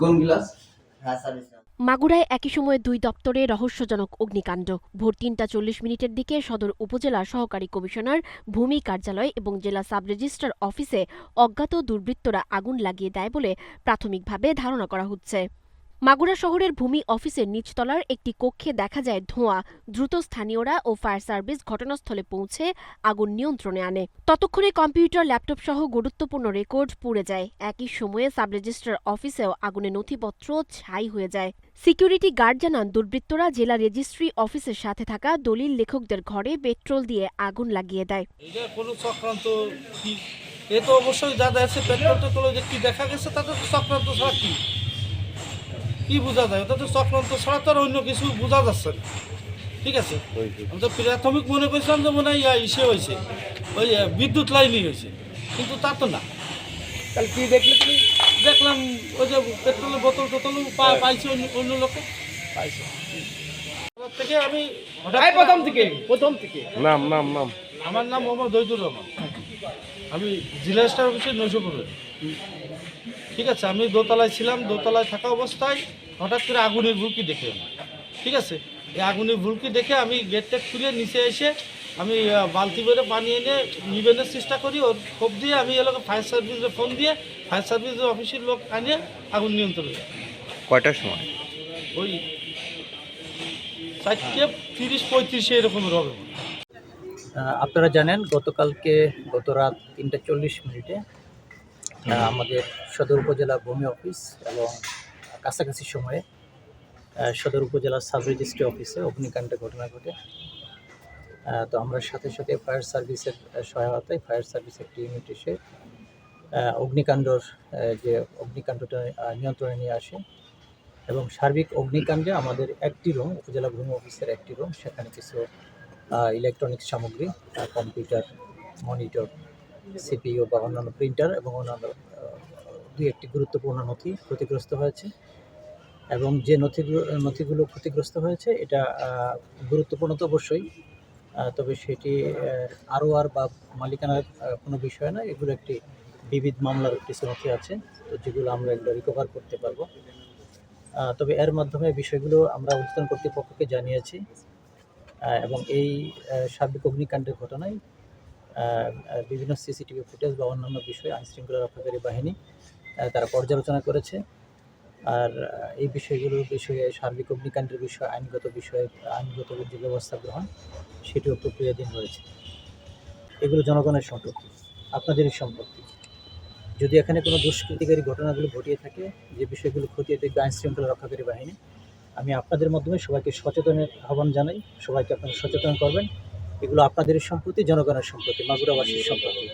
কোন গ্লাস? মাগুরায় একই সময়ে দুই দপ্তরে রহস্যজনক অগ্নিকাণ্ড। ভোর ৩টা ৪০ মিনিটের দিকে সদর উপজেলা সহকারী কমিশনার ভূমি কার্যালয় এবং জেলা সাব রেজিস্ট্রার অফিসে অজ্ঞাত দুর্বৃত্তরা আগুন লাগিয়ে দেয় বলে প্রাথমিকভাবে ধারণা করা হচ্ছে। মাগুরা শহরের ভূমি অফিসের নিচতলার একটি কক্ষে দেখা যায় ধোঁয়া। দ্রুত স্থানীয়রা ও ফায়ার সার্ভিস ঘটনাস্থলে পৌঁছে আগুন নিয়ন্ত্রণে আনে। ততক্ষণে কম্পিউটার, ল্যাপটপ সহ গুরুত্বপূর্ণ রেকর্ড পুড়ে যায়। একই সময়ে সাব রেজিস্ট্রার অফিসেও আগুনে নথিপত্র ছাই হয়ে যায়। সিকিউরিটি গার্ড জানান, দুর্বৃত্তরা জেলা রেজিস্ট্রি অফিসের সাথে থাকা দলিল লেখকদের ঘরে পেট্রোল দিয়ে আগুন লাগিয়ে দেয়। এটা কোনো চক্রান্ত কি? এ তো অবশ্যই যাদের আছে পেট্রোলটা তোলো যে কি দেখা গেছে তাদের তো চক্রান্ত ছাড়া কি বোঝা যায়? ওটা তো চক্রান্ত ছাড়া তো আর অন্য কিছু বোঝা যাচ্ছে না। ঠিক আছে, আমি তো প্রাথমিক মনে করছিলাম যে মনে হয় ইসে হয়েছে, ওই বিদ্যুৎ লাইনই হয়েছে, কিন্তু তা তো না। তাহলে কি দেখলে তুমি? দেখলাম ওই যে পেট্রোলের বোতল টোতলও পাইছে অন্য লোকে পাইছে। থেকে আমি প্রথম থেকে নাম নাম নাম আমার নাম মোহাম্মদ দৈদুর রহমান, আমি জেলা স্টার অফিসের 900 ঠিক আছে, আমি দোতলায় ছিলাম। দোতলায় থাকা অবস্থায় হঠাৎ করে আগুনের ভুলকি দেখে, ঠিক আছে, এই আগুনের ভুলকি দেখে আমি গেটটা খুলে নিচে এসে আমি বালতি করে পানি এনে নিবেনের চেষ্টা করি। ওর ক্ষোভ দিয়ে আমি এলাকা ফায়ার সার্ভিসে ফোন দিয়ে ফায়ার সার্ভিসের অফিসের লোক আনিয়ে আগুন নিয়ন্ত্রণ করি। কয়টার সময়? ওই 4:30-35 এরকমের হবে। আপনারা জানেন গত রাত 3:40 আমাদের সদর উপজেলা ভূমি অফিস এবং কাছাকাছি সময়ে সদর উপজেলা সাব রেজিস্ট্রি অফিসে অগ্নিকাণ্ডের ঘটনা ঘটে। তো আমরা সাথে সাথে ফায়ার সার্ভিসের সহায়তায় ফায়ার সার্ভিসের একটি ইউনিট এসে অগ্নিকাণ্ডটা নিয়ন্ত্রণে নিয়ে আসে এবং সার্বিক অগ্নিকাণ্ডে আমাদের একটি রুম, উপজেলা ভূমি অফিসের একটি রুম, সেখানে কিছু ইলেকট্রনিক্স সামগ্রী, কম্পিউটার, মনিটর, সিপিইউ বা অন্যান্য প্রিন্টার এবং অন্যান্য দুই একটি গুরুত্বপূর্ণ নথি ক্ষতিগ্রস্ত হয়েছে। এবং যে নথিগুলো ক্ষতিগ্রস্ত হয়েছে এটা গুরুত্বপূর্ণ তো অবশ্যই, তবে সেটি আর বা মালিকানার কোনো বিষয় না। এগুলো একটি বিবিধ মামলার কিছু নথি আছে, তো যেগুলো আমরা এগুলো রিকভার করতে পারবো। তবে এর মাধ্যমে বিষয়গুলো আমরা ঊর্ধ্বতন কর্তৃপক্ষকে জানিয়েছি এবং এই সার্বিক অগ্নিকাণ্ডের ঘটনায় বিভিন্ন সিসিটিভি ফুটেজ বা অন্যান্য বিষয়ে আইনশৃঙ্খলা রক্ষাকারী বাহিনী তারা পর্যালোচনা করেছে। আর এই বিষয়গুলোর বিষয়ে সার্বিক অগ্নিকাণ্ডের বিষয়ে আইনগত যে ব্যবস্থা গ্রহণ সেটিও প্রক্রিয়াধীন রয়েছে। এগুলো জনগণের সম্পত্তি, আপনাদেরই সম্পত্তি। যদি এখানে কোনো দুষ্কৃতিকারী ঘটনাগুলো ঘটিয়ে থাকে, যে বিষয়গুলো খতিয়ে দেখবে আইনশৃঙ্খলা রক্ষাকারী বাহিনী, আমি আপনাদের মাধ্যমে সবাইকে সচেতনের আহ্বান জানাই। সবাইকে আপনারা সচেতন করবেন। এগুলো আপনাদেরই সম্পত্তি, জনগণের সম্পত্তি, মাগুরাবাসীর সম্পত্তি।